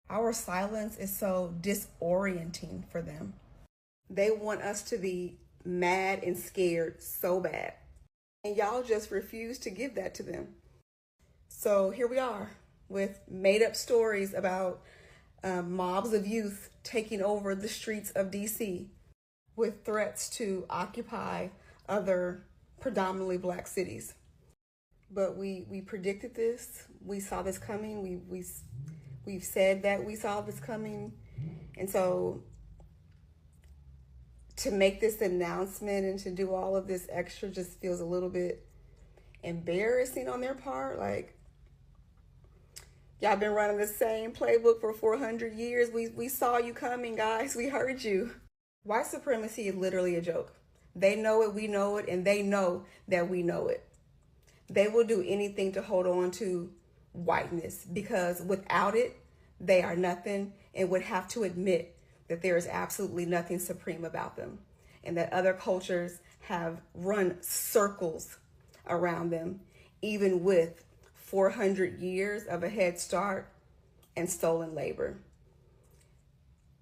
Our silence is so disorienting for them. They want us to be mad and scared so bad. And y'all just refuse to give that to them. So here we are with made up stories about mobs of youth taking over the streets of DC with threats to occupy other predominantly black cities. But we predicted this. We saw this coming. We've said that we saw this coming. And so to make this announcement and to do all of this extra just feels a little bit embarrassing on their part. Like, y'all been running the same playbook for 400 years. We saw you coming, guys. We heard you. White supremacy is literally a joke. They know it, we know it, and they know that we know it. They will do anything to hold on to whiteness because without it, they are nothing, and would have to admit that there is absolutely nothing supreme about them and that other cultures have run circles around them, even with 400 years of a head start and stolen labor.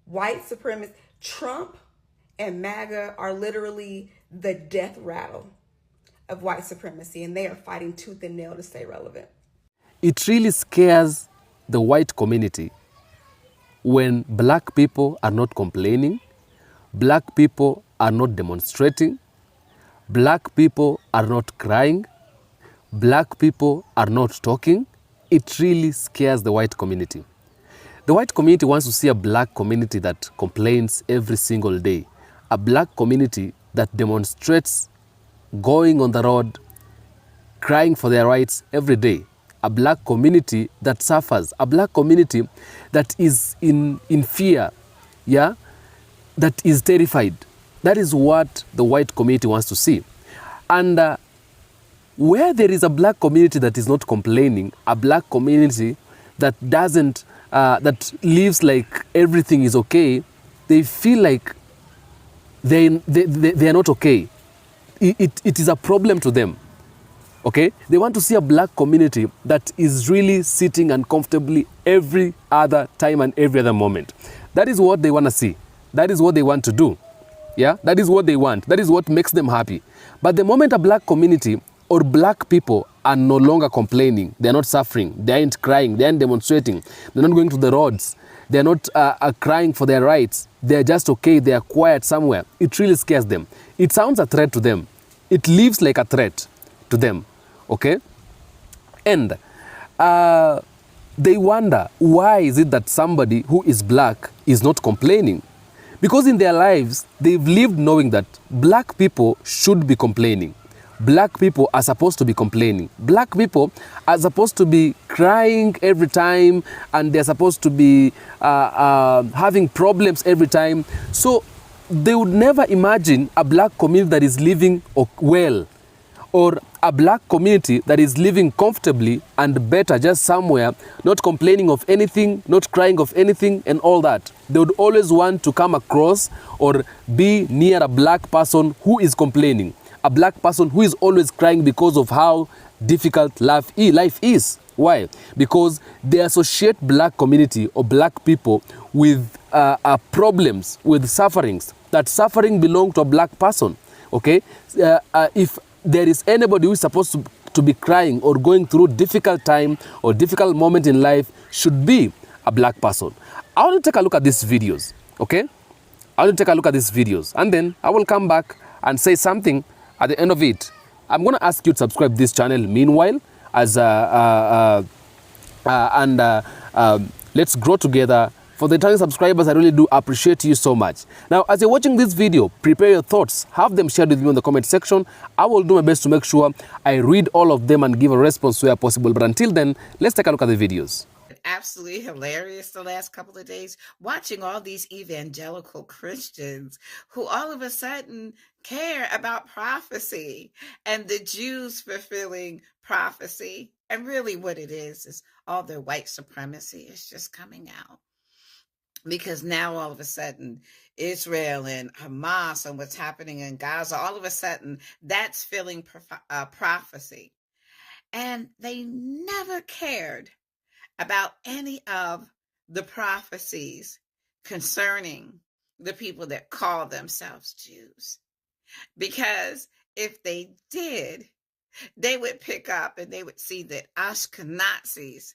White supremacy, Trump and MAGA are literally the death rattle of white supremacy, and they are fighting tooth and nail to stay relevant. It really scares the white community when black people are not complaining, black people are not demonstrating, black people are not crying, black people are not talking. It really scares the white community. The white community wants to see a black community that complains every single day, a black community that demonstrates, going on the road, crying for their rights every day, a black community that suffers, a black community that is in fear, yeah, that is terrified. That is what the white community wants to see. And where there is a black community that is not complaining, a black community that doesn't, that lives like everything is okay, they feel like they are not okay. It is a problem to them. Okay, they want to see a black community that is really sitting uncomfortably every other time and every other moment. That is what they want to see. That is what they want to do. Yeah, that is what they want. That is what makes them happy. But the moment a black community or black people are no longer complaining, they're not suffering, they aren't crying, they aren't demonstrating, they're not going to the roads, they're not crying for their rights, they're just okay, they're quiet somewhere, it really scares them. It sounds a threat to them. It lives like a threat to them. Okay, and they wonder, why is it that somebody who is black is not complaining? Because in their lives, they've lived knowing that black people should be complaining. Black people are supposed to be complaining. Black people are supposed to be crying every time, and they're supposed to be having problems every time. So they would never imagine a black community that is living well, or a black community that is living comfortably and better just somewhere, not complaining of anything, not crying of anything and all that. They would always want to come across or be near a black person who is complaining, a black person who is always crying because of how difficult life is. Why? Because they associate black community or black people with problems, with sufferings. That suffering belongs to a black person. Okay? If there is anybody who is supposed to be crying or going through difficult time or difficult moment in life, should be a black person. I want to take a look at these videos, okay? I want to take a look at these videos, and then I will come back and say something at the end of it. I'm going to ask you to subscribe to this channel meanwhile, as let's grow together. For the returning subscribers, I really do appreciate you so much. Now, as you're watching this video, prepare your thoughts. Have them shared with me in the comment section. I will do my best to make sure I read all of them and give a response where possible. But until then, let's take a look at the videos. Absolutely hilarious the last couple of days, watching all these evangelical Christians who all of a sudden care about prophecy and the Jews fulfilling prophecy. And really what it is all their white supremacy is just coming out. Because now all of a sudden, Israel and Hamas and what's happening in Gaza, all of a sudden, that's filling prophecy. And they never cared about any of the prophecies concerning the people that call themselves Jews. Because if they did, they would pick up and they would see that Ashkenazis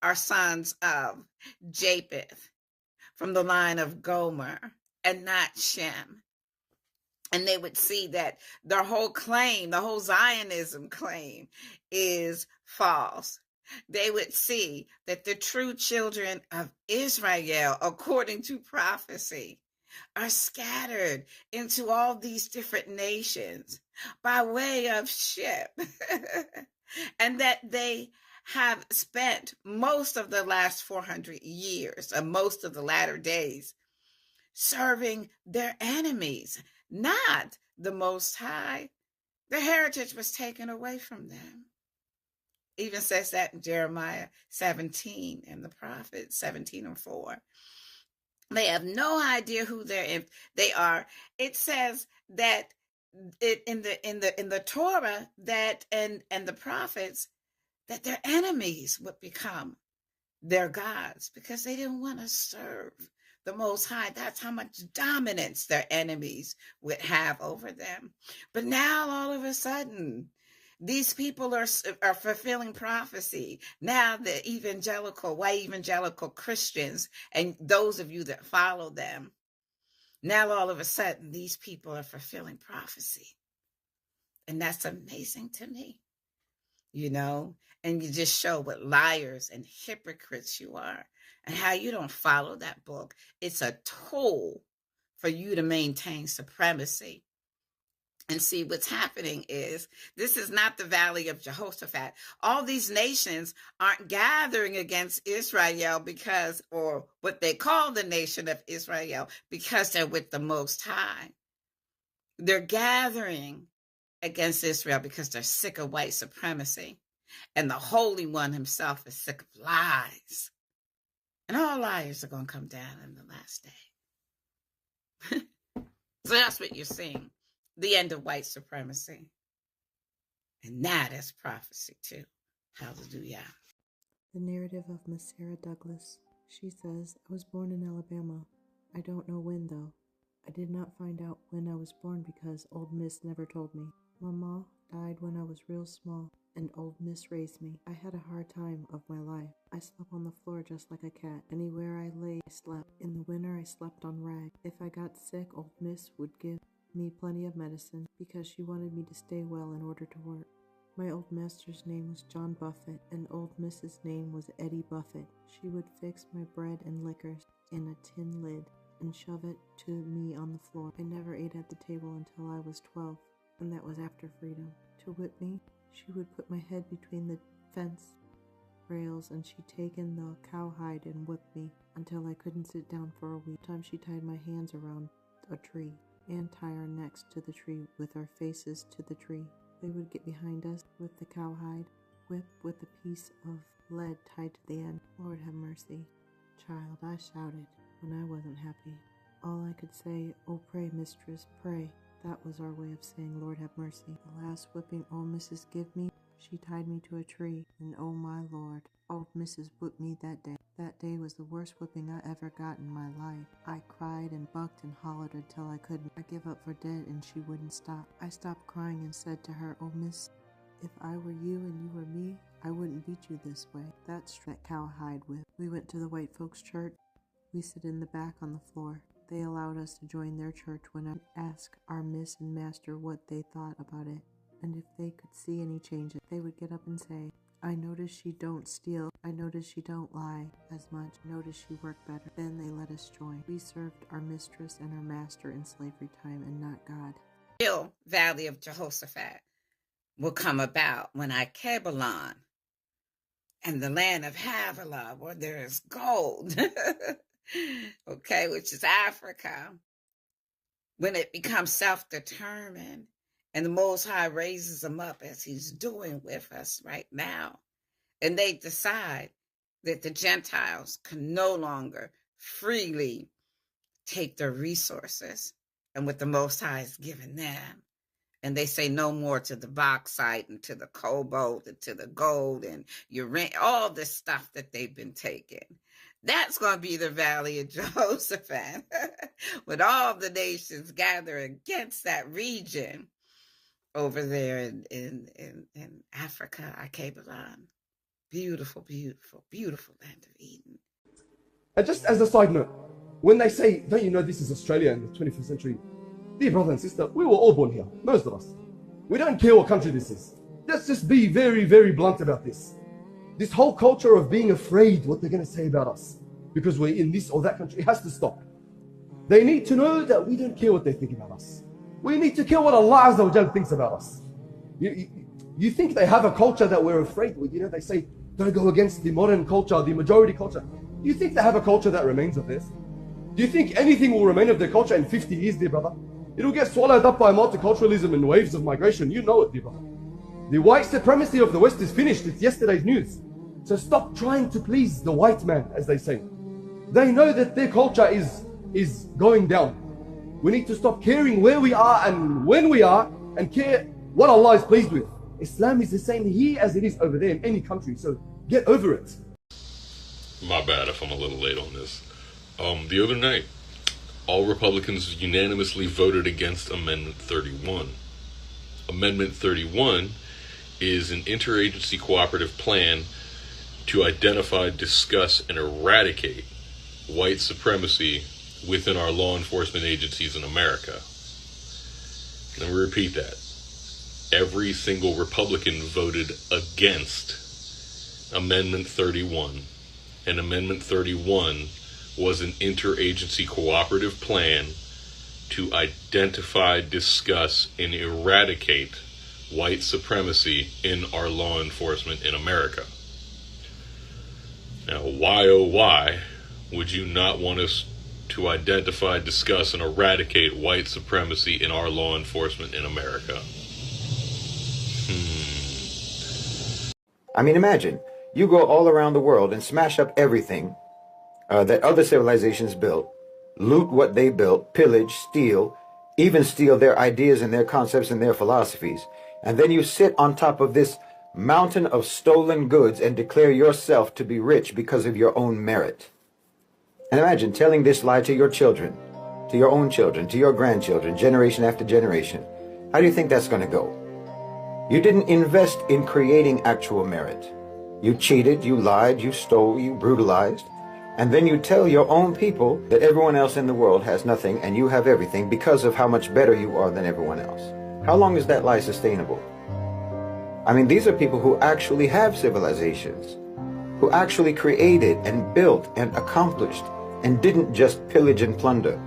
are sons of Japheth from the line of Gomer and not Shem. And they would see that their whole claim, the whole Zionism claim, is false. They would see that the true children of Israel, according to prophecy, are scattered into all these different nations by way of ship. And that they have spent most of the last 400 years, or most of the latter days, serving their enemies, not the Most High. Their heritage was taken away from them. Even says that in Jeremiah 17 and the prophets 17:4. They have no idea who they are. It says that in the Torah that and the prophets that their enemies would become their gods because they didn't want to serve the Most High. That's how much dominance their enemies would have over them. But now all of a sudden, these people are fulfilling prophecy. Now the white evangelical Christians and those of you that follow them, now all of a sudden these people are fulfilling prophecy. And that's amazing to me, and you just show what liars and hypocrites you are and how you don't follow that book. It's a tool for you to maintain supremacy. And see, what's happening is this is not the Valley of Jehoshaphat. All these nations aren't gathering against Israel or what they call the nation of Israel, because they're with the Most High. They're gathering against Israel because they're sick of white supremacy. And the Holy One himself is sick of lies. And all liars are going to come down in the last day. So that's what you're seeing. The end of white supremacy. And that is prophecy too. Hallelujah. The narrative of Miss Sarah Douglas. She says, I was born in Alabama. I don't know when though. I did not find out when I was born because Old Miss never told me. Mama died when I was real small and Old Miss raised me. I had a hard time of my life. I slept on the floor just like a cat. Anywhere I lay, I slept. In the winter, I slept on rags. If I got sick, Old Miss would give me plenty of medicine because she wanted me to stay well in order to work. My old master's name was John Buffett and Old Miss's name was Eddie Buffett. She would fix my bread and liquors in a tin lid and shove it to me on the floor. I never ate at the table until I was 12, and that was after freedom. To whip me, she would put my head between the fence rails and she'd taken the cowhide and whipped me until I couldn't sit down for a week. Sometimes she tied my hands around a tree and tie our necks to the tree with our faces to the tree. They would get behind us with the cowhide, whip with a piece of lead tied to the end. Lord have mercy. Child, I shouted when I wasn't happy. All I could say, oh pray, mistress, pray. That was our way of saying, Lord have mercy. The last whipping old Mrs. give me, she tied me to a tree, and oh my Lord, old Mrs. whipped me that day. That day was the worst whipping I ever got in my life. I cried and bucked and hollered until I couldn't. I gave up for dead and she wouldn't stop. I stopped crying and said to her, oh miss, if I were you and you were me, I wouldn't beat you this way. That's that cowhide whip. We went to the white folks' church. We sit in the back on the floor. They allowed us to join their church when I asked our miss and master what they thought about it, and if they could see any changes. They would get up and say, I notice she don't steal. I notice she don't lie as much. Notice she work better. Then they let us join. We served our mistress and our master in slavery time and not God. Real Valley of Jehoshaphat will come about when Ikebalon and the land of Havilah, where there is gold, okay, which is Africa, when it becomes self-determined and the Most High raises them up as he's doing with us right now, and they decide that the Gentiles can no longer freely take their resources and what the Most High has given them. And they say no more to the bauxite and to the cobalt and to the gold and uranium, all this stuff that they've been taking. That's going to be the Valley of Jehoshaphat, with all the nations gather against that region over there in Africa, Arcabalon. Beautiful, beautiful, beautiful land of Eden. And just as a side note, when they say, don't you know this is Australia in the 21st century? Dear brother and sister, we were all born here, most of us. We don't care what country this is. Let's just be very, very blunt about this. This whole culture of being afraid what they're going to say about us because we're in this or that country, it has to stop. They need to know that we don't care what they think about us. We need to care what Allah Azza wa Jal thinks about us. You think they have a culture that we're afraid with? You know, they say, don't go against the modern culture, the majority culture. You think they have a culture that remains of theirs? Do you think anything will remain of their culture in 50 years, dear brother? It'll get swallowed up by multiculturalism and waves of migration. You know it, dear brother. The white supremacy of the West is finished. It's yesterday's news. So stop trying to please the white man, as they say. They know that their culture is going down. We need to stop caring where we are and when we are and care what Allah is pleased with. Islam is the same here as it is over there in any country. So get over it. My bad if I'm a little late on this. The other night, all Republicans unanimously voted against Amendment 31. Amendment 31 is an interagency cooperative plan to identify, discuss, and eradicate white supremacy within our law enforcement agencies in America. Let me repeat that. Every single Republican voted against Amendment 31. And Amendment 31 was an interagency cooperative plan to identify, discuss, and eradicate white supremacy in our law enforcement in America. Now, why, oh why, would you not want us to identify, discuss, and eradicate white supremacy in our law enforcement in America? I mean, imagine, you go all around the world and smash up everything that other civilizations built, loot what they built, pillage, steal, even steal their ideas and their concepts and their philosophies. And then you sit on top of this mountain of stolen goods and declare yourself to be rich because of your own merit. And imagine telling this lie to your children, to your own children, to your grandchildren, generation after generation. How do you think that's going to go? You didn't invest in creating actual merit. You cheated, you lied, you stole, you brutalized. And then you tell your own people that everyone else in the world has nothing and you have everything because of how much better you are than everyone else. How long is that lie sustainable? I mean, these are people who actually have civilizations, who actually created and built and accomplished and didn't just pillage and plunder.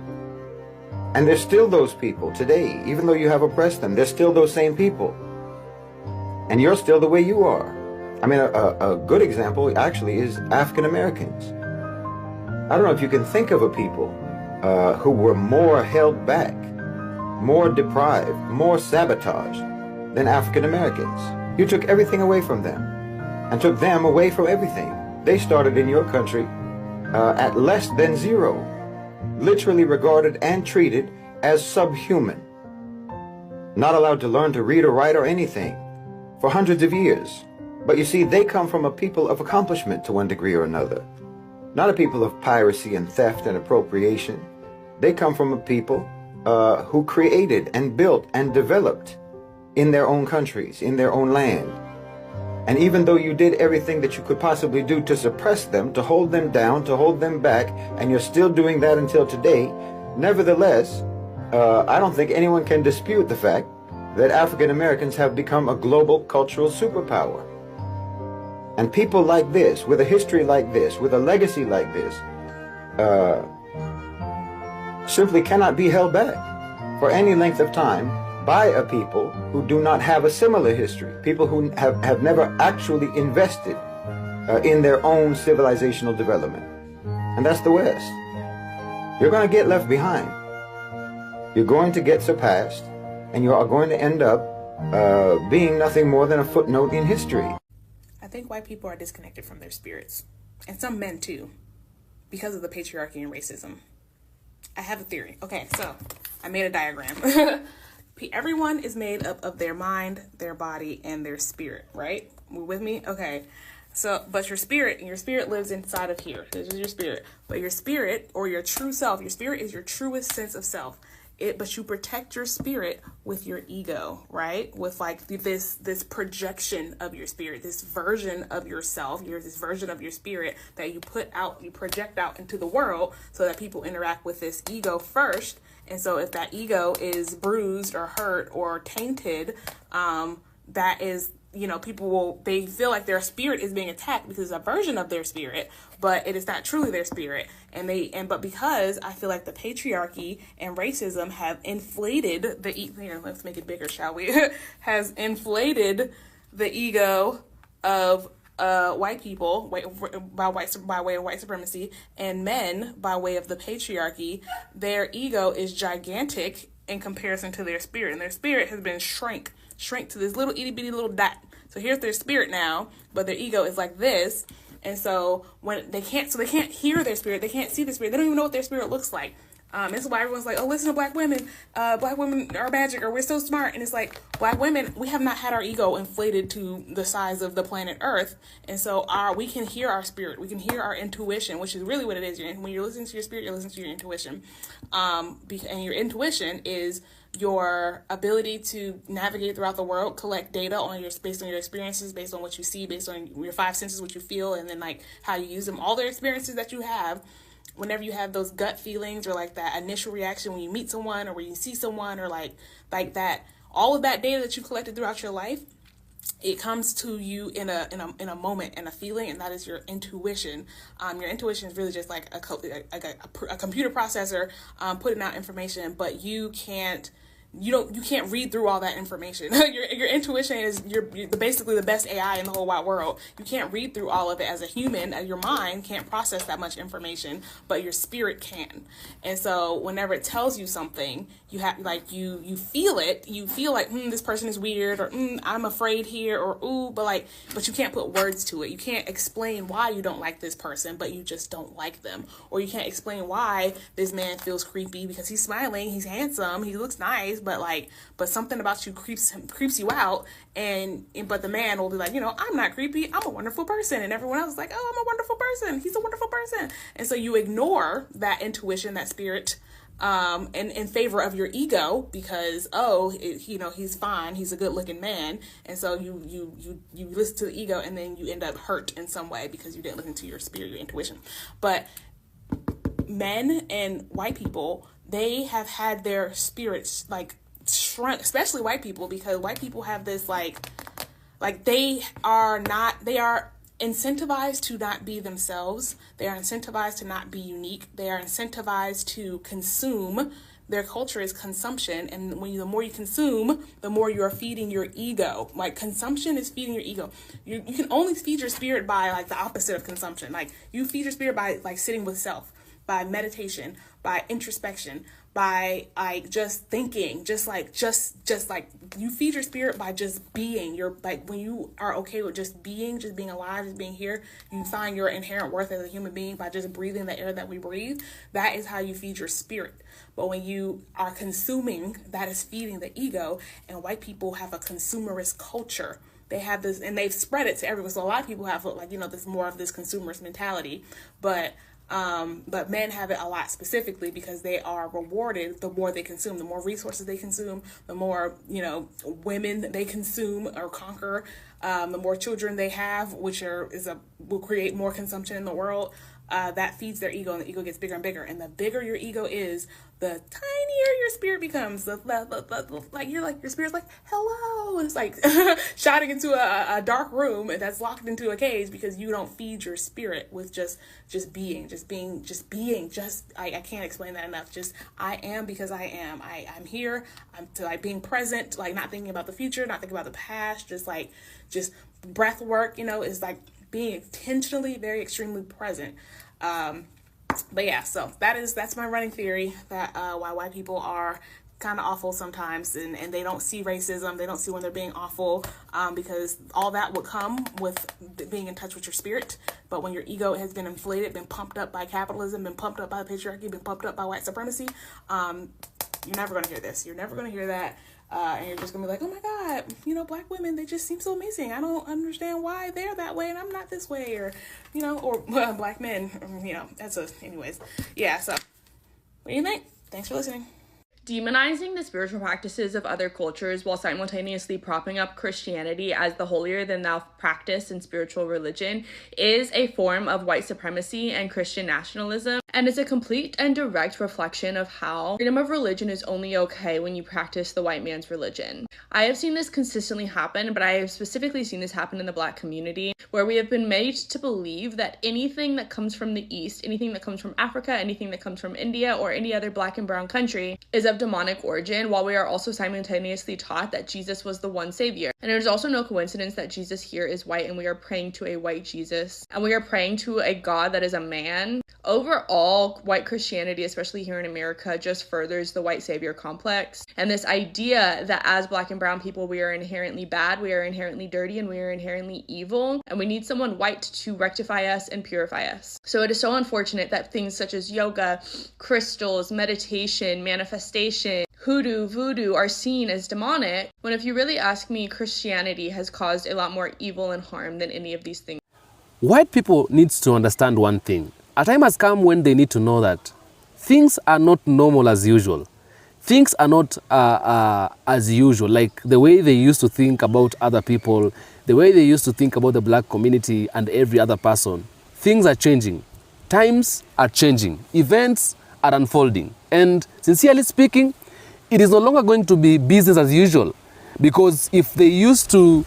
And there's still those people today, even though you have oppressed them, there's still those same people. And you're still the way you are. I mean, a good example actually is African Americans. I don't know if you can think of a people who were more held back, more deprived, more sabotaged than African Americans. You took everything away from them and took them away from everything. They started in your country at less than zero, literally regarded and treated as subhuman, not allowed to learn to read or write or anything for hundreds of years. But you see, they come from a people of accomplishment to one degree or another, not a people of piracy and theft and appropriation. They come from a people who created and built and developed in their own countries, in their own land. And even though you did everything that you could possibly do to suppress them, to hold them down, to hold them back, and you're still doing that until today, nevertheless, I don't think anyone can dispute the fact that African Americans have become a global cultural superpower. And people like this, with a history like this, with a legacy like this, simply cannot be held back for any length of time by a people who do not have a similar history, people who have never actually invested in their own civilizational development. And that's the West. You're going to get left behind. You're going to get surpassed, and you are going to end up being nothing more than a footnote in history. I think white people are disconnected from their spirits, and some men too, because of the patriarchy and racism. I have a theory. Okay, so I made a diagram. Everyone is made up of their mind, their body, and their spirit, right? With me? Okay. So, but your spirit lives inside of here. This is your spirit. But your spirit, or your true self, your spirit is your truest sense of self. But you protect your spirit with your ego, right? With like this projection of your spirit, this version of yourself, this version of your spirit that you put out, you project out into the world so that people interact with this ego first. And so if that ego is bruised or hurt or tainted, that is, they feel like their spirit is being attacked because it's a version of their spirit, but it is not truly their spirit. But because I feel like the patriarchy and racism have inflated let's make it bigger, shall we? Has inflated the ego of white people by way of white supremacy, and men by way of the patriarchy. Their ego is gigantic in comparison to their spirit, and their spirit has been shrink to this little itty bitty little dot. So here's their spirit now, but their ego is like this. And so when they can't hear their spirit, they can't see the spirit, they don't even know what their spirit looks like. This is why everyone's like, oh, listen to black women are magic, or we're so smart. And it's like, black women, we have not had our ego inflated to the size of the planet Earth. And so we can hear our spirit, we can hear our intuition, which is really what it is. When you're listening to your spirit, you're listening to your intuition. And your intuition is your ability to navigate throughout the world, collect data based on your experiences, based on what you see, based on your five senses, what you feel, and then like how you use them, all the experiences that you have. Whenever you have those gut feelings, or like that initial reaction when you meet someone, or when you see someone, or like that, all of that data that you collected throughout your life, it comes to you in a moment, and a feeling, and that is your intuition. Your intuition is really just like a computer processor putting out information, but you can't read through all that information. Your intuition is you're basically the best AI in the whole wide world. You can't read through all of it as a human. Your mind can't process that much information, but your spirit can. And so whenever it tells you something, you have you feel it. You feel like this person is weird, or I'm afraid here, or ooh, but you can't put words to it. You can't explain why you don't like this person, but you just don't like them. Or you can't explain why this man feels creepy because he's smiling, he's handsome, he looks nice, but something about you creeps you out, but the man will be like, I'm not creepy, I'm a wonderful person, and everyone else is like, oh, I'm a wonderful person, he's a wonderful person. And so you ignore that intuition, that spirit, in favor of your ego, because he's fine, he's a good looking man. And so you listen to the ego, and then you end up hurt in some way because you didn't listen to your spirit, your intuition. But men and white people, they have had their spirits shrunk, especially white people, because white people have this they are incentivized to not be themselves. They are incentivized to not be unique. They are incentivized to consume. Their culture is consumption, and the more you consume, the more you are feeding your ego. Consumption is feeding your ego. You can only feed your spirit by the opposite of consumption. You feed your spirit by sitting with self, by meditation, by introspection, by just thinking, just you feed your spirit by just being. You're when you are okay with just being alive, just being here, you find your inherent worth as a human being by just breathing the air that we breathe. That is how you feed your spirit. But when you are consuming, that is feeding the ego. And white people have a consumerist culture. They have this, and they've spread it to everyone. So a lot of people have this more of this consumerist mentality, but men have it a lot, specifically because they are rewarded the more they consume, the more resources they consume, the more, women they consume or conquer, the more children they have, which will create more consumption in the world. That feeds their ego, and the ego gets bigger and bigger. And the bigger your ego is, the tinier your spirit becomes. Your spirit's like, hello. And it's shouting into a dark room that's locked into a cage because you don't feed your spirit with just being. I can't explain that enough. Just, I am because I am. I'm here. I'm being present, not thinking about the future, not thinking about the past, just breath work, is being intentionally very extremely present. But yeah, so that's my running theory, that why white people are kind of awful sometimes, and they don't see racism, they don't see when they're being awful, because all that would come with being in touch with your spirit. But when your ego has been inflated, been pumped up by capitalism, been pumped up by the patriarchy, been pumped up by white supremacy, you're never going to hear this. You're never going to hear that. And you're just gonna be like, oh my God, you know, black women, they just seem so amazing. I don't understand why they're that way and I'm not this way, or, you know, or black men, you know, anyways. Yeah, so what do you think? Thanks for listening. Demonizing the spiritual practices of other cultures while simultaneously propping up Christianity as the holier-than-thou practice in spiritual religion is a form of white supremacy and Christian nationalism, and is a complete and direct reflection of how freedom of religion is only okay when you practice the white man's religion. I have seen this consistently happen, but I have specifically seen this happen in the black community, where we have been made to believe that anything that comes from the East, anything that comes from Africa, anything that comes from India, or any other black and brown country is of demonic origin, while we are also simultaneously taught that Jesus was the one savior. And it is also no coincidence that Jesus here is white and we are praying to a white Jesus, and we are praying to a God that is a man. Overall, white Christianity, especially here in America, just furthers the white savior complex and this idea that as black and brown people, we are inherently bad, we are inherently dirty, and we are inherently evil, and we need someone white to rectify us and purify us. So it is so unfortunate that things such as yoga, crystals, meditation, manifestation, hoodoo, voodoo are seen as demonic, when if you really ask me, Christianity has caused a lot more evil and harm than any of these things. White people need to understand one thing. A time has come when they need to know that things are not normal as usual. Things are not as usual, like the way they used to think about other people, the way they used to think about the black community and every other person. Things are changing. Times are changing. Events are unfolding. And sincerely speaking, it is no longer going to be business as usual. Because if they used to,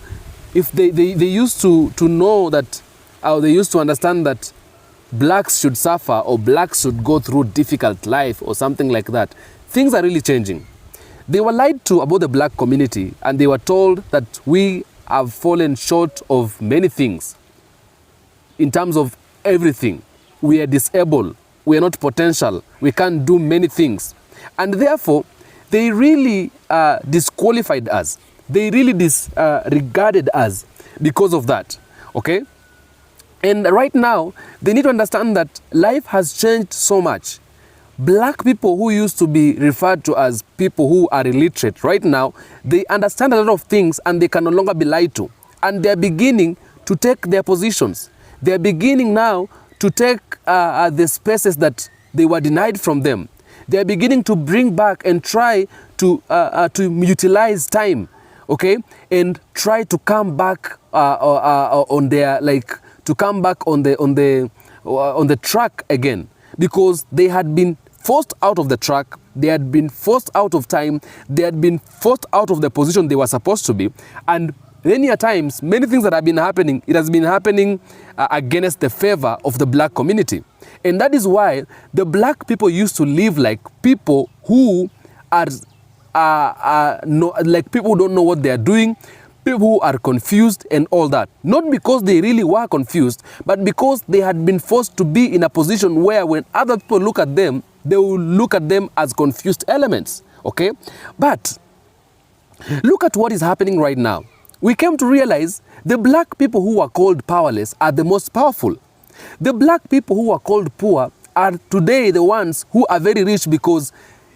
they used to know that, or they used to understand that blacks should suffer or blacks should go through difficult life or something like that, things are really changing. They were lied to about the black community, and they were told that we have fallen short of many things in terms of everything. We are disabled, we are not potential, we can't do many things. And therefore, they really disqualified us. They really disregarded us because of that, okay? And right now, they need to understand that life has changed so much. Black people who used to be referred to as people who are illiterate, right now, they understand a lot of things and they can no longer be lied to. And they're beginning to take their positions. They're beginning now to take the spaces that they were denied from them. They're beginning to bring back and try to utilize time, okay? And try to come back on their, like, to come back on the track again, because they had been forced out of the track, they had been forced out of time, they had been forced out of the position they were supposed to be. And many a times, many things that have been happening, it has been happening against the favor of the black community. And that is why the black people used to live like people who are like people who don't know what they are doing, people who are confused and all that. Not because they really were confused, but because they had been forced to be in a position where when other people look at them, they will look at them as confused elements, okay? But look at what is happening right now. We came to realize the black people who are called powerless are the most powerful. The black people who are called poor are today the ones who are very rich because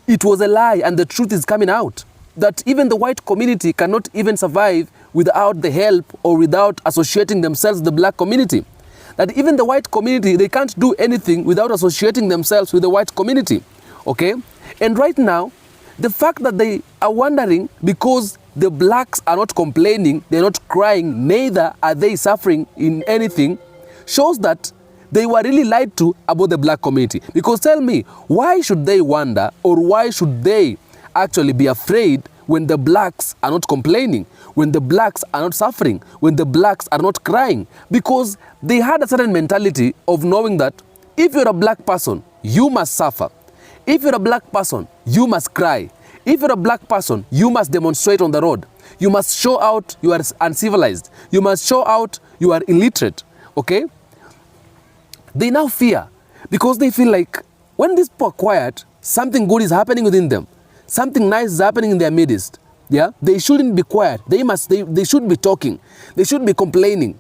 it was a lie and the truth is coming out. That even the white community cannot even survive without the help or without associating themselves with the black community. That even the white community, they can't do anything without associating themselves with the white community, okay? And right now, the fact that they are wondering because the blacks are not complaining, they're not crying, neither are they suffering in anything, shows that they were really lied to about the black community. Because tell me, why should they wonder, or why should they actually be afraid when the blacks are not complaining, when the blacks are not suffering, when the blacks are not crying? Because they had a certain mentality of knowing that if you're a black person, you must suffer. If you're a black person, you must cry. If you're a black person, you must demonstrate on the road. You must show out you are uncivilized. You must show out you are illiterate, okay? They now fear because they feel like when these people are quiet, something good is happening within them. Something nice is happening in their midst. Yeah, they shouldn't be quiet. They should be talking. They should be complaining.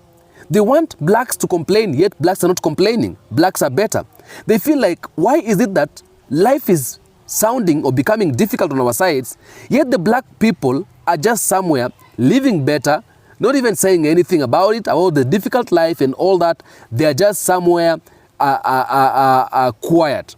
They want blacks to complain, yet blacks are not complaining. Blacks are better. They feel like, why is it that life is sounding or becoming difficult on our sides, yet the black people are just somewhere living better, not even saying anything about it, about the difficult life and all that. They are just somewhere quiet.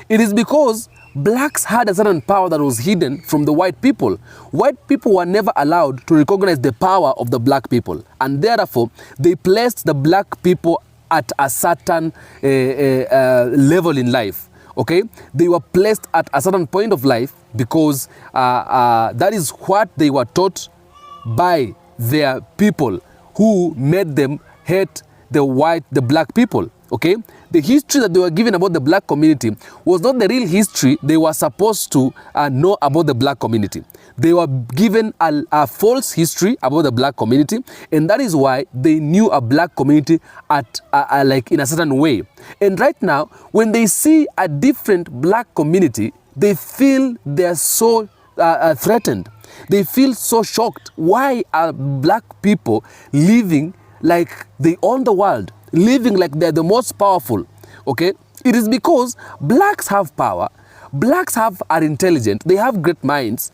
It is because blacks had a certain power that was hidden from the white people. White people were never allowed to recognize the power of the black people, and therefore they placed the black people at a certain level in life. Okay, they were placed at a certain point of life because that is what they were taught by their people, who made them hate the black people. Okay, the history that they were given about the black community was not the real history they were supposed to know about the black community. They were given a false history about the black community, and that is why they knew a black community at like in a certain way. And right now, when they see a different black community, they feel they're so threatened. They feel so shocked. Why are black people living like they own the world, living like they're the most powerful? Okay, it is because blacks have power, blacks are intelligent, they have great minds,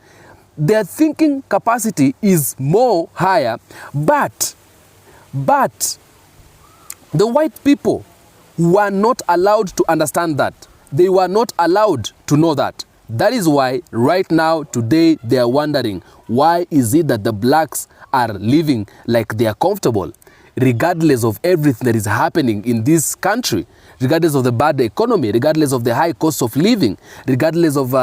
their thinking capacity is more higher, but the white people were not allowed to understand that. They were not allowed to know that. That is why right now, today, they are wondering, why is it that the blacks are living like they are comfortable, regardless of everything that is happening in this country, regardless of the bad economy, regardless of the high cost of living, regardless of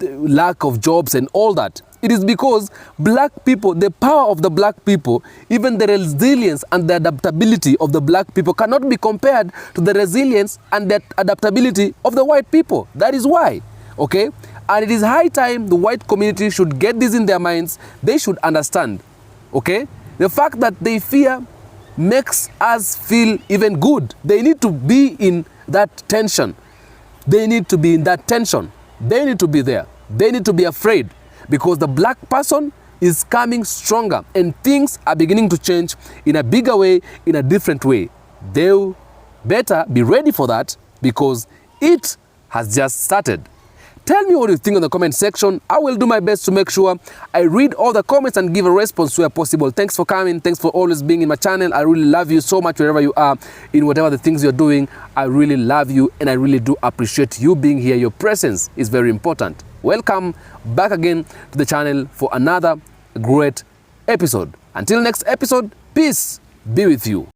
lack of jobs and all that. It is because black people, the power of the black people, even the resilience and the adaptability of the black people cannot be compared to the resilience and the adaptability of the white people. That is why, okay? And it is high time the white community should get this in their minds. They should understand, okay? The fact that they fear makes us feel even good. They need to be in that tension. They need to be in that tension. They need to be there. They need to be afraid, because the black person is coming stronger and things are beginning to change in a bigger way, in a different way. They better be ready for that, because it has just started. Tell me what you think in the comment section. I will do my best to make sure I read all the comments and give a response where possible. Thanks for coming. Thanks for always being in my channel. I really love you so much wherever you are, in whatever the things you're doing. I really love you and I really do appreciate you being here. Your presence is very important. Welcome back again to the channel for another great episode. Until next episode, peace be with you.